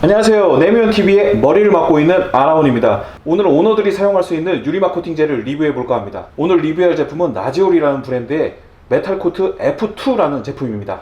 안녕하세요. 네미온TV의 머리를 맡고 있는 아나운입니다. 오늘은 오너들이 사용할 수 있는 유리막 코팅제를 리뷰해 볼까 합니다. 오늘 리뷰할 제품은 나지올이라는 브랜드의 메탈코트 F2라는 제품입니다.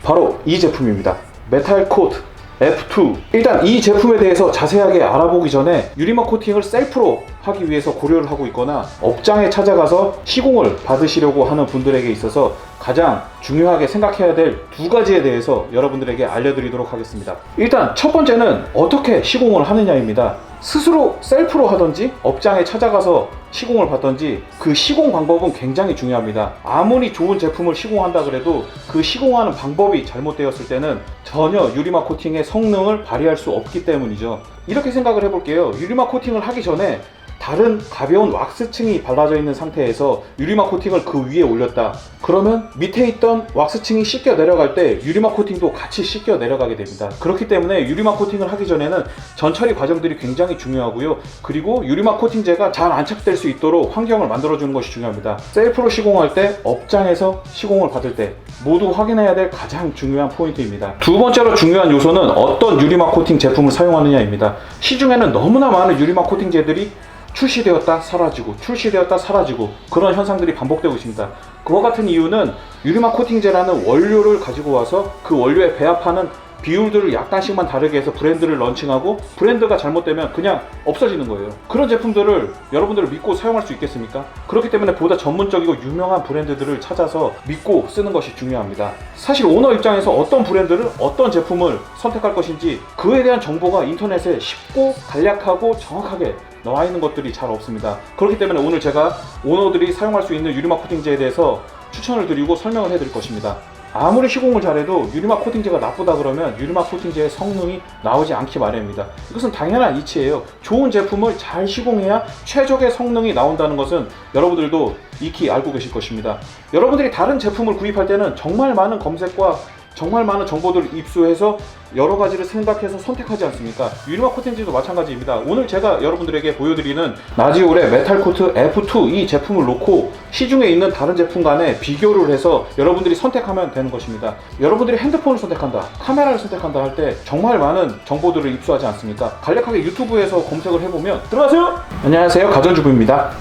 바로 이 제품입니다. 메탈코트 F2. 일단 이 제품에 대해서 자세하게 알아보기 전에 유리막 코팅을 셀프로 하기 위해서 고려를 하고 있거나 업장에 찾아가서 시공을 받으시려고 하는 분들에게 있어서 가장 중요하게 생각해야 될 두 가지에 대해서 여러분들에게 알려드리도록 하겠습니다. 일단 첫 번째는 어떻게 시공을 하느냐입니다. 스스로 셀프로 하든지 업장에 찾아가서 시공을 받든지 그 시공 방법은 굉장히 중요합니다. 아무리 좋은 제품을 시공한다 그래도 그 시공하는 방법이 잘못되었을 때는 전혀 유리막 코팅의 성능을 발휘할 수 없기 때문이죠. 이렇게 생각을 해볼게요. 유리막 코팅을 하기 전에 다른 가벼운 왁스층이 발라져 있는 상태에서 유리막 코팅을 그 위에 올렸다. 그러면 밑에 있던 왁스층이 씻겨 내려갈 때 유리막 코팅도 같이 씻겨 내려가게 됩니다. 그렇기 때문에 유리막 코팅을 하기 전에는 전처리 과정들이 굉장히 중요하고요. 그리고 유리막 코팅제가 잘 안착될 수 있도록 환경을 만들어주는 것이 중요합니다. 셀프로 시공할 때, 업장에서 시공을 받을 때 모두 확인해야 될 가장 중요한 포인트입니다. 두 번째로 중요한 요소는 어떤 유리막 코팅 제품을 사용하느냐입니다. 시중에는 너무나 많은 유리막 코팅제들이 출시되었다 사라지고 그런 현상들이 반복되고 있습니다. 그와 같은 이유는 유리막 코팅제라는 원료를 가지고 와서 그 원료에 배합하는 비율들을 약간씩만 다르게 해서 브랜드를 런칭하고 브랜드가 잘못되면 그냥 없어지는 거예요. 그런 제품들을 여러분들을 믿고 사용할 수 있겠습니까? 그렇기 때문에 보다 전문적이고 유명한 브랜드들을 찾아서 믿고 쓰는 것이 중요합니다. 사실 오너 입장에서 어떤 브랜드를 어떤 제품을 선택할 것인지 그에 대한 정보가 인터넷에 쉽고 간략하고 정확하게 나와 있는 것들이 잘 없습니다. 그렇기 때문에 오늘 제가 오너들이 사용할 수 있는 유리막 코팅제에 대해서 추천을 드리고 설명을 해드릴 것입니다. 아무리 시공을 잘해도 유리막 코팅제가 나쁘다 그러면 유리막 코팅제의 성능이 나오지 않기 마련입니다. 이것은 당연한 이치예요. 좋은 제품을 잘 시공해야 최적의 성능이 나온다는 것은 여러분들도 익히 알고 계실 것입니다. 여러분들이 다른 제품을 구입할 때는 정말 많은 검색과 정말 많은 정보들을 입수해서 여러 가지를 생각해서 선택하지 않습니까? 유리막 코팅제도 마찬가지입니다. 오늘 제가 여러분들에게 보여드리는 나지올의 메탈코트 F2 이 제품을 놓고 시중에 있는 다른 제품 간에 비교를 해서 여러분들이 선택하면 되는 것입니다. 여러분들이 핸드폰을 선택한다, 카메라를 선택한다 할 때 정말 많은 정보들을 입수하지 않습니까? 간략하게 유튜브에서 검색을 해보면 들어가세요! 안녕하세요, 가전주부입니다.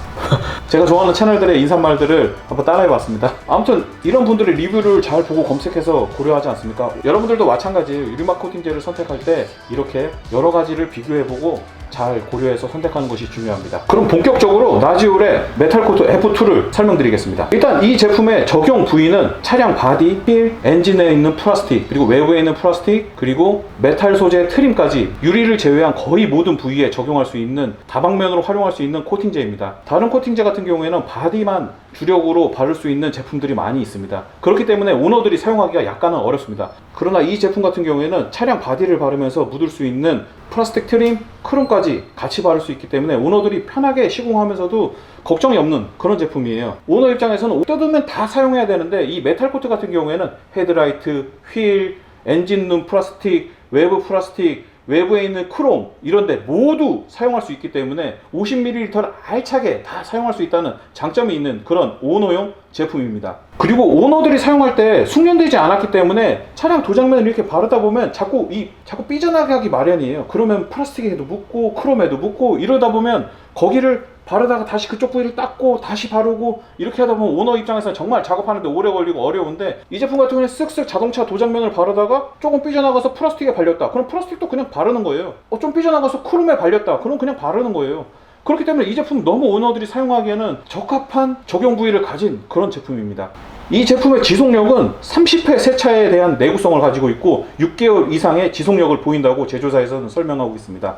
제가 좋아하는 채널들의 인사말들을 한번 따라해봤습니다. 아무튼 이런 분들의 리뷰를 잘 보고 검색해서 고려하지 않습니까? 여러분들도 마찬가지예요. 유리막 코팅제를 선택할 때 이렇게 여러 가지를 비교해보고 잘 고려해서 선택하는 것이 중요합니다. 그럼 본격적으로 나지올의 메탈코트 F2를 설명드리겠습니다. 일단 이 제품의 적용 부위는 차량 바디, 휠, 엔진에 있는 플라스틱, 그리고 외부에 있는 플라스틱, 그리고 메탈 소재 트림까지 유리를 제외한 거의 모든 부위에 적용할 수 있는 다방면으로 활용할 수 있는 코팅제입니다. 다른 코팅제 같은 경우에는 바디만 주력으로 바를 수 있는 제품들이 많이 있습니다. 그렇기 때문에 오너들이 사용하기가 약간은 어렵습니다. 그러나 이 제품 같은 경우에는 차량 바디를 바르면서 묻을 수 있는 플라스틱 트림, 크롬까지 같이 바를 수 있기 때문에 오너들이 편하게 시공하면서도 걱정이 없는 그런 제품이에요. 오너 입장에서는 뜯으면 다 사용해야 되는데 이 메탈코트 같은 경우에는 헤드라이트, 휠, 엔진룸 플라스틱, 외부 플라스틱, 외부에 있는 크롬 이런데 모두 사용할 수 있기 때문에 50ml를 알차게 다 사용할 수 있다는 장점이 있는 그런 오너용 제품입니다. 그리고 오너들이 사용할 때 숙련되지 않았기 때문에 차량 도장면을 이렇게 바르다 보면 자꾸 삐져나게 하기 마련이에요. 그러면 플라스틱에도 묻고 크롬에도 묻고 이러다 보면 거기를 바르다가 다시 그쪽 부위를 닦고 다시 바르고 이렇게 하다 보면 오너 입장에서는 정말 작업하는데 오래 걸리고 어려운데 이 제품 같은 경우는 쓱쓱 자동차 도장면을 바르다가 조금 삐져나가서 플라스틱에 발렸다. 그럼 플라스틱도 그냥 바르는 거예요. 좀 삐져나가서 크롬에 발렸다. 그럼 그냥 바르는 거예요. 그렇기 때문에 이 제품 너무 오너들이 사용하기에는 적합한 적용 부위를 가진 그런 제품입니다. 이 제품의 지속력은 30회 세차에 대한 내구성을 가지고 있고 6개월 이상의 지속력을 보인다고 제조사에서는 설명하고 있습니다.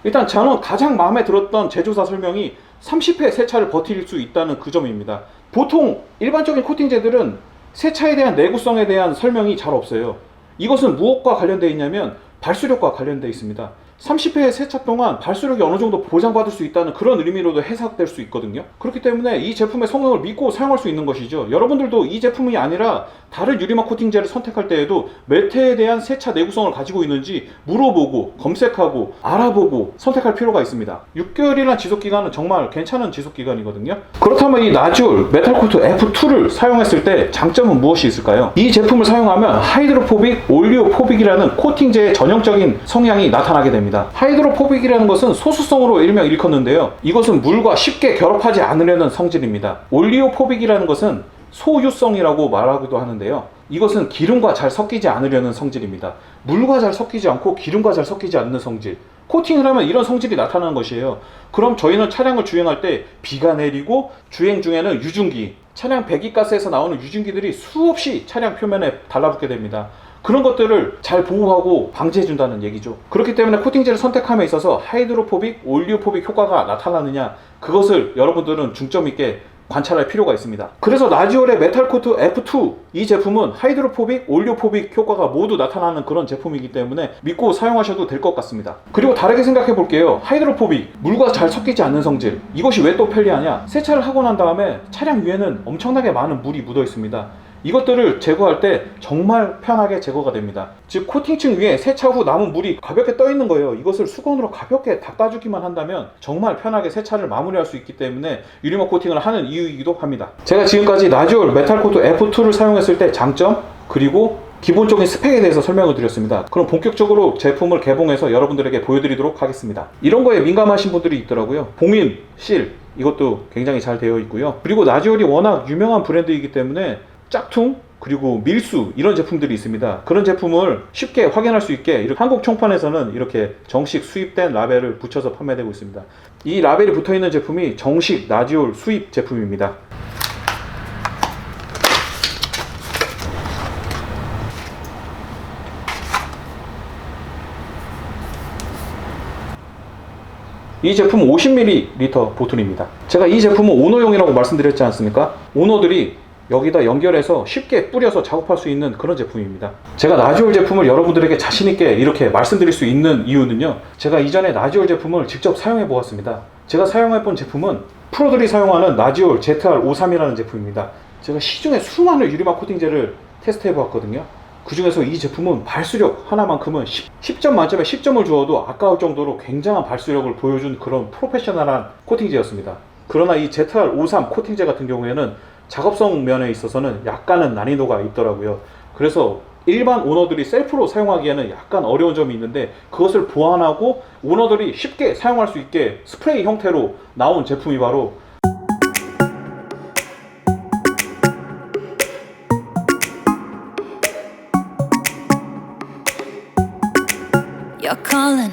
일단 저는 가장 마음에 들었던 제조사 설명이 30회 세차를 버틸 수 있다는 그 점입니다. 보통 일반적인 코팅제들은 세차에 대한 내구성에 대한 설명이 잘 없어요. 이것은 무엇과 관련되어 있냐면 발수력과 관련되어 있습니다. 30회 세차 동안 발수력이 어느 정도 보장받을 수 있다는 그런 의미로도 해석될 수 있거든요. 그렇기 때문에 이 제품의 성능을 믿고 사용할 수 있는 것이죠. 여러분들도 이 제품이 아니라 다른 유리막 코팅제를 선택할 때에도 매트에 대한 세차 내구성을 가지고 있는지 물어보고 검색하고 알아보고 선택할 필요가 있습니다. 6개월이라는 지속기간은 정말 괜찮은 지속기간이거든요. 그렇다면 이 나지올 메탈코트 F2를 사용했을 때 장점은 무엇이 있을까요? 이 제품을 사용하면 하이드로포빅 올리오포빅이라는 코팅제의 전형적인 성향이 나타나게 됩니다. 하이드로포빅이라는 것은 소수성으로 일명 일컫는데요. 이것은 물과 쉽게 결합하지 않으려는 성질입니다. 올리오포빅이라는 것은 소유성이라고 말하기도 하는데요. 이것은 기름과 잘 섞이지 않으려는 성질입니다. 물과 잘 섞이지 않고 기름과 잘 섞이지 않는 성질. 코팅을 하면 이런 성질이 나타나는 것이에요. 그럼 저희는 차량을 주행할 때 비가 내리고 주행 중에는 유증기, 차량 배기가스에서 나오는 유증기들이 수없이 차량 표면에 달라붙게 됩니다. 그런 것들을 잘 보호하고 방지해준다는 얘기죠. 그렇기 때문에 코팅제를 선택함에 있어서 하이드로포빅, 올리오포빅 효과가 나타나느냐, 그것을 여러분들은 중점 있게 관찰할 필요가 있습니다. 그래서 나지올의 메탈코트 F2 이 제품은 하이드로포빅, 올리오포빅 효과가 모두 나타나는 그런 제품이기 때문에 믿고 사용하셔도 될 것 같습니다. 그리고 다르게 생각해 볼게요. 하이드로포빅, 물과 잘 섞이지 않는 성질, 이것이 왜 또 편리하냐? 세차를 하고 난 다음에 차량 위에는 엄청나게 많은 물이 묻어 있습니다. 이것들을 제거할 때 정말 편하게 제거가 됩니다. 즉 코팅층 위에 세차 후 남은 물이 가볍게 떠 있는 거예요. 이것을 수건으로 가볍게 닦아주기만 한다면 정말 편하게 세차를 마무리할 수 있기 때문에 유리막 코팅을 하는 이유이기도 합니다. 제가 지금까지 나지올 메탈코트 F2를 사용했을 때 장점, 그리고 기본적인 스펙에 대해서 설명을 드렸습니다. 그럼 본격적으로 제품을 개봉해서 여러분들에게 보여드리도록 하겠습니다. 이런 거에 민감하신 분들이 있더라고요. 봉인, 실, 이것도 굉장히 잘 되어 있고요. 그리고 나지올이 워낙 유명한 브랜드이기 때문에 짝퉁, 그리고 밀수, 이런 제품들이 있습니다. 그런 제품을 쉽게 확인할 수 있게 한국 총판에서는 이렇게 정식 수입된 라벨을 붙여서 판매되고 있습니다. 이 라벨이 붙어있는 제품이 정식 나지올 수입 제품입니다. 이 제품은 50ml 보틀입니다. 제가 이 제품은 오너용이라고 말씀드렸지 않습니까? 오너들이 여기다 연결해서 쉽게 뿌려서 작업할 수 있는 그런 제품입니다. 제가 나지올 제품을 여러분들에게 자신있게 이렇게 말씀드릴 수 있는 이유는요, 제가 이전에 나지올 제품을 직접 사용해 보았습니다. 제가 사용해 본 제품은 프로들이 사용하는 나지올 ZR53이라는 제품입니다. 제가 시중에 수많은 유리막 코팅제를 테스트해 보았거든요. 그 중에서 이 제품은 발수력 하나만큼은 10점 만점에 10점을 주어도 아까울 정도로 굉장한 발수력을 보여준 그런 프로페셔널한 코팅제였습니다. 그러나 이 ZR53 코팅제 같은 경우에는 작업성 면에 있어서는 약간은 난이도가 있더라고요. 그래서 일반 오너들이 셀프로 사용하기에는 약간 어려운 점이 있는데, 그것을 보완하고 오너들이 쉽게 사용할 수 있게 스프레이 형태로 나온 제품이 바로 You're calling,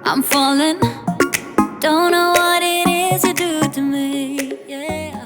I'm falling. Don't know what it is you do to me. Yeah.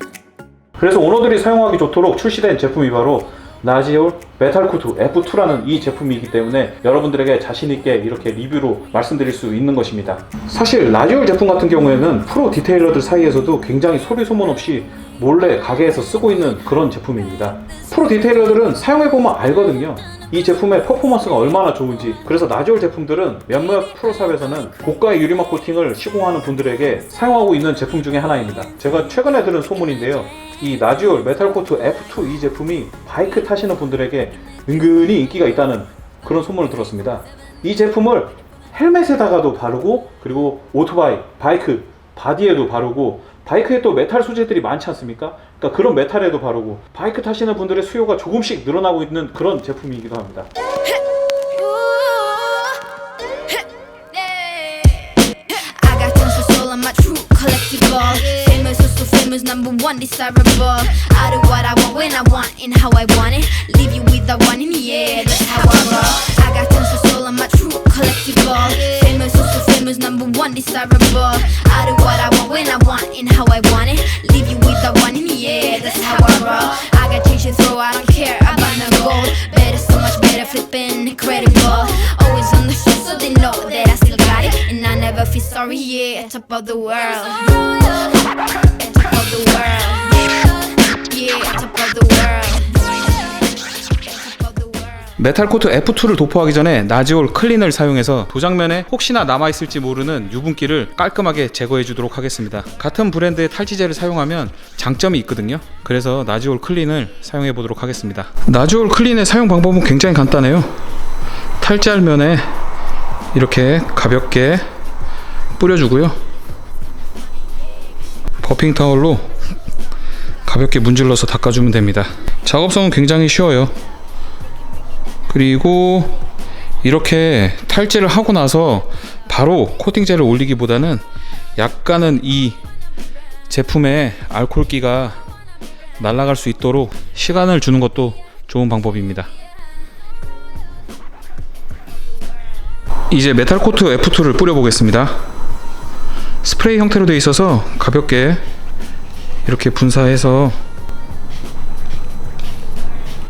그래서 오너들이 사용하기 좋도록 출시된 제품이 바로 나지올 메탈코트 F2라는 이 제품이기 때문에 여러분들에게 자신있게 이렇게 리뷰로 말씀드릴 수 있는 것입니다. 사실 나지올 제품 같은 경우에는 프로 디테일러들 사이에서도 굉장히 소리 소문 없이 몰래 가게에서 쓰고 있는 그런 제품입니다. 프로 디테일러들은 사용해보면 알거든요. 이 제품의 퍼포먼스가 얼마나 좋은지. 그래서 나지올 제품들은 몇몇 프로샵에서는 고가의 유리막 코팅을 시공하는 분들에게 사용하고 있는 제품 중에 하나입니다. 제가 최근에 들은 소문인데요, 이 나지올 메탈코트 F2 이 제품이 바이크 타시는 분들에게 은근히 인기가 있다는 그런 소문을 들었습니다. 이 제품을 헬멧에다가도 바르고, 그리고 오토바이, 바이크, 바디에도 바르고, 바이크에 또 메탈 소재들이 많지 않습니까? 그러니까 그런 메탈에도 바르고, 바이크 타시는 분들의 수요가 조금씩 늘어나고 있는 그런 제품이기도 합니다. Famous, number one, desirable. I do what I want when I want and how I want it. Leave you with the one in the air, that's how I roll. I got tons of soul, I'm a true collectible. Famous, also famous, number one, desirable. I do what I want when I want and how I want it. Leave you with the one in the air, that's how I roll. I got change to throw, I don't care about no gold. Better, so much better, flipping incredible. Always on the show, so they know that I still got it. And I never feel sorry, yeah, top of the world. Top of the world, yeah, top of the world. 메탈코트 F2를 도포하기 전에 나지올 클린을 사용해서 도장면에 혹시나 남아있을지 모르는 유분기를 깔끔하게 제거해 주도록 하겠습니다. 같은 브랜드의 탈지제를 사용하면 장점이 있거든요. 그래서 나지올 클린을 사용해 보도록 하겠습니다. 나지올 클린의 사용 방법은 굉장히 간단해요. 탈지할 면에 이렇게 가볍게 뿌려주고요. 버핑 타월로 가볍게 문질러서 닦아주면 됩니다. 작업성은 굉장히 쉬워요. 그리고 이렇게 탈지를 하고 나서 바로 코팅제를 올리기보다는 약간은 이 제품의 알코올기가 날아갈 수 있도록 시간을 주는 것도 좋은 방법입니다. 이제 메탈코트 F2를 뿌려보겠습니다. 스프레이 형태로 되어 있어서 가볍게 이렇게 분사해서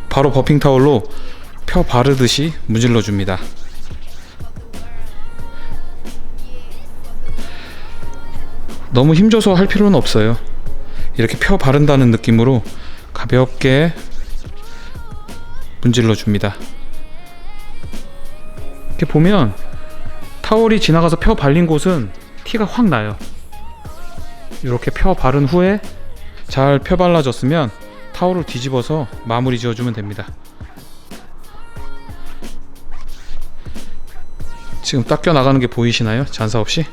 바로 버핑 타월로 펴 바르듯이 문질러 줍니다. 너무 힘줘서 할 필요는 없어요. 이렇게 펴 바른다는 느낌으로 가볍게 문질러 줍니다. 이렇게 보면 타월이 지나가서 펴 발린 곳은 티가 확 나요. 이렇게 펴 바른 후에 잘 펴 발라졌으면 타월을 뒤집어서 마무리 지어주면 됩니다. 지금 닦여 나가는 게 보이시나요? 잔사 없이?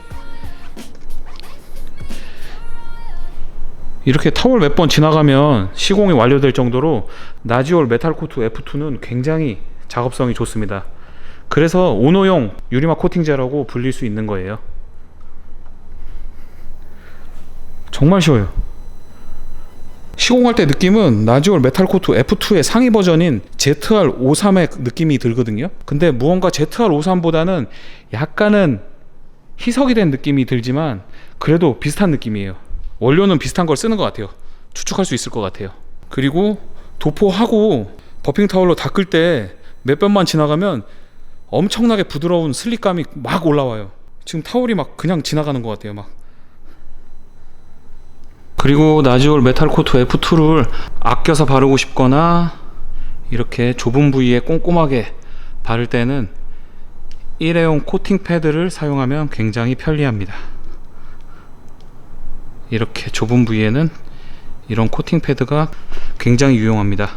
이렇게 타월 몇 번 지나가면 시공이 완료될 정도로 나지올 메탈코트 F2는 굉장히 작업성이 좋습니다. 그래서 오너용 유리막 코팅제라고 불릴 수 있는 거예요. 정말 쉬워요. 시공할 때 느낌은 나지올 메탈코트 F2의 상위 버전인 ZR53의 느낌이 들거든요. 근데 무언가 ZR53보다는 약간은 희석이 된 느낌이 들지만 그래도 비슷한 느낌이에요. 원료는 비슷한 걸 쓰는 것 같아요. 추측할 수 있을 것 같아요. 그리고 도포하고 버핑 타월로 닦을 때 몇 번만 지나가면 엄청나게 부드러운 슬립감이 막 올라와요. 지금 타월이 막 그냥 지나가는 것 같아요. 막. 그리고 나지올 메탈코트 F2를 아껴서 바르고 싶거나 이렇게 좁은 부위에 꼼꼼하게 바를 때는 일회용 코팅 패드를 사용하면 굉장히 편리합니다. 이렇게 좁은 부위에는 이런 코팅 패드가 굉장히 유용합니다.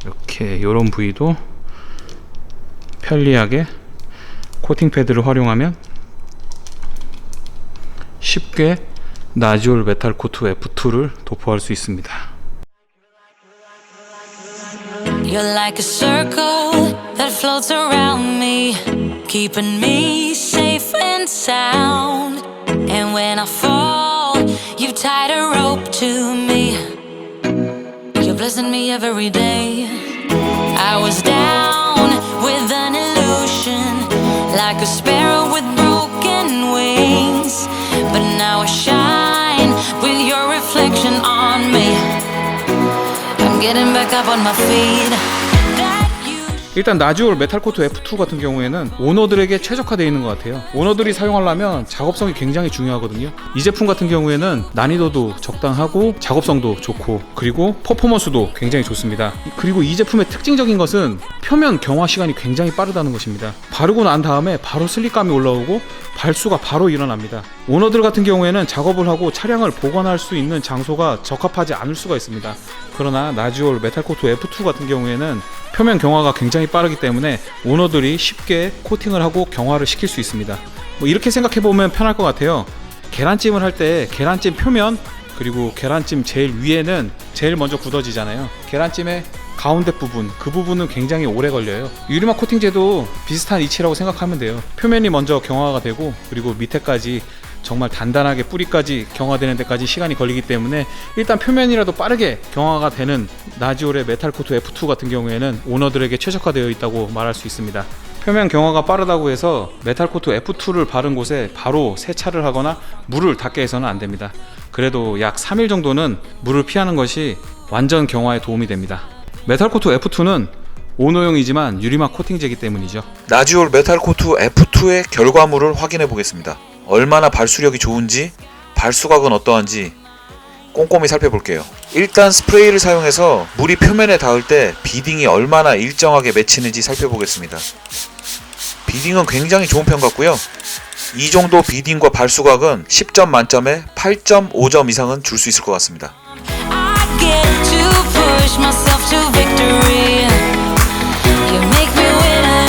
이렇게 이런 부위도 편리하게 코팅 패드를 활용하면 쉽게 나지올 메탈코트 F2를 도포할 수 있습니다. You're like a circle that floats around me, keeping me safe and sound. And when I fall, you've tied a rope to me. You're blessing me every day. I was down with an illusion, like a sparrow with broken wings. But now I shine with your reflection on me. I'm getting back up on my feet. 일단 나지올 메탈코트 F2 같은 경우에는 오너들에게 최적화되어 있는 것 같아요. 오너들이 사용하려면 작업성이 굉장히 중요하거든요. 이 제품 같은 경우에는 난이도도 적당하고 작업성도 좋고 그리고 퍼포먼스도 굉장히 좋습니다. 그리고 이 제품의 특징적인 것은 표면 경화 시간이 굉장히 빠르다는 것입니다. 바르고 난 다음에 바로 슬립감이 올라오고 발수가 바로 일어납니다. 오너들 같은 경우에는 작업을 하고 차량을 보관할 수 있는 장소가 적합하지 않을 수가 있습니다. 그러나 나지올 메탈코트 F2 같은 경우에는 표면 경화가 굉장히 빠르기 때문에 오너들이 쉽게 코팅을 하고 경화를 시킬 수 있습니다. 뭐 이렇게 생각해 보면 편할 것 같아요. 계란찜을 할 때 계란찜 표면 그리고 계란찜 제일 위에는 제일 먼저 굳어지잖아요. 계란찜의 가운데 부분, 그 부분은 굉장히 오래 걸려요. 유리막 코팅제도 비슷한 이치라고 생각하면 돼요. 표면이 먼저 경화가 되고 그리고 밑에까지 정말 단단하게 뿌리까지 경화되는 데까지 시간이 걸리기 때문에 일단 표면이라도 빠르게 경화가 되는 나지올의 메탈코트 F2 같은 경우에는 오너들에게 최적화되어 있다고 말할 수 있습니다. 표면 경화가 빠르다고 해서 메탈코트 F2를 바른 곳에 바로 세차를 하거나 물을 닿게 해서는 안 됩니다. 그래도 약 3일 정도는 물을 피하는 것이 완전 경화에 도움이 됩니다. 메탈코트 F2는 오너용이지만 유리막 코팅제이기 때문이죠. 나지올 메탈코트 F2의 결과물을 확인해 보겠습니다. 얼마나 발수력이 좋은지, 발수각은 어떠한지 꼼꼼히 살펴볼게요. 일단 스프레이를 사용해서 물이 표면에 닿을 때 비딩이 얼마나 일정하게 맺히는지 살펴보겠습니다. 비딩은 굉장히 좋은 편 같고요. 이 정도 비딩과 발수각은 10점 만점에 8.5점 이상은 줄 수 있을 것 같습니다. I get to push myself to victory. You make me winner.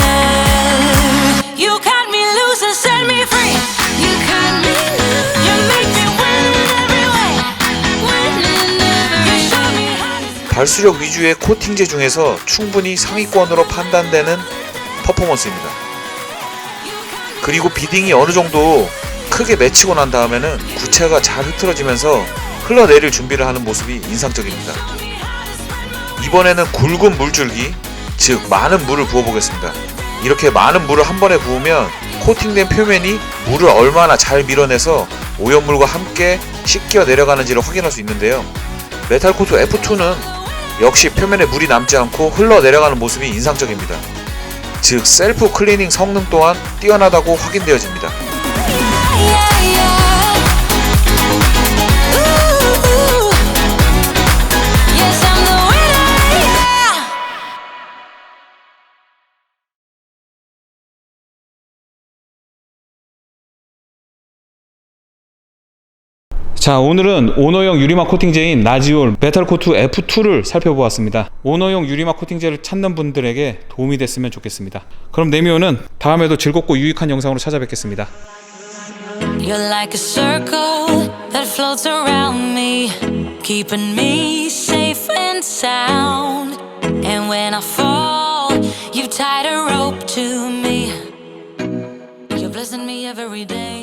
You cut me loose and set me free. You cut me loose. You make me win in every way. Win in every way. You show me how to. 발수력 위주의 코팅제 중에서 충분히 상위권으로 판단되는 퍼포먼스입니다. 그리고 비딩이 어느 정도 크게 맺히고 난 다음에는 구체가 잘 흐트러지면서 흘러내릴 준비를 하는 모습이 인상적입니다. 이번에는 굵은 물줄기, 즉 많은 물을 부어보겠습니다. 이렇게 많은 물을 한 번에 부으면 코팅된 표면이 물을 얼마나 잘 밀어내서 오염물과 함께 씻겨 내려가는지를 확인할 수 있는데요. 메탈코트 F2는 역시 표면에 물이 남지 않고 흘러내려가는 모습이 인상적입니다. 즉 셀프 클리닝 성능 또한 뛰어나다고 확인되어집니다. Yeah, yeah. Ooh, ooh. Yes, I'm the winner. Yeah. 자, 오늘은 오너용 유리막 코팅제인 나지올 메탈코트 F2를 살펴보았습니다. 오너용 유리막 코팅제를 찾는 분들에게 도움이 됐으면 좋겠습니다. 그럼 네미오는 다음에도 즐겁고 유익한 영상으로 찾아뵙겠습니다. You're like a circle that floats around me, keeping me safe and sound. And when I fall, you tied a rope to me. You're blessing me every day.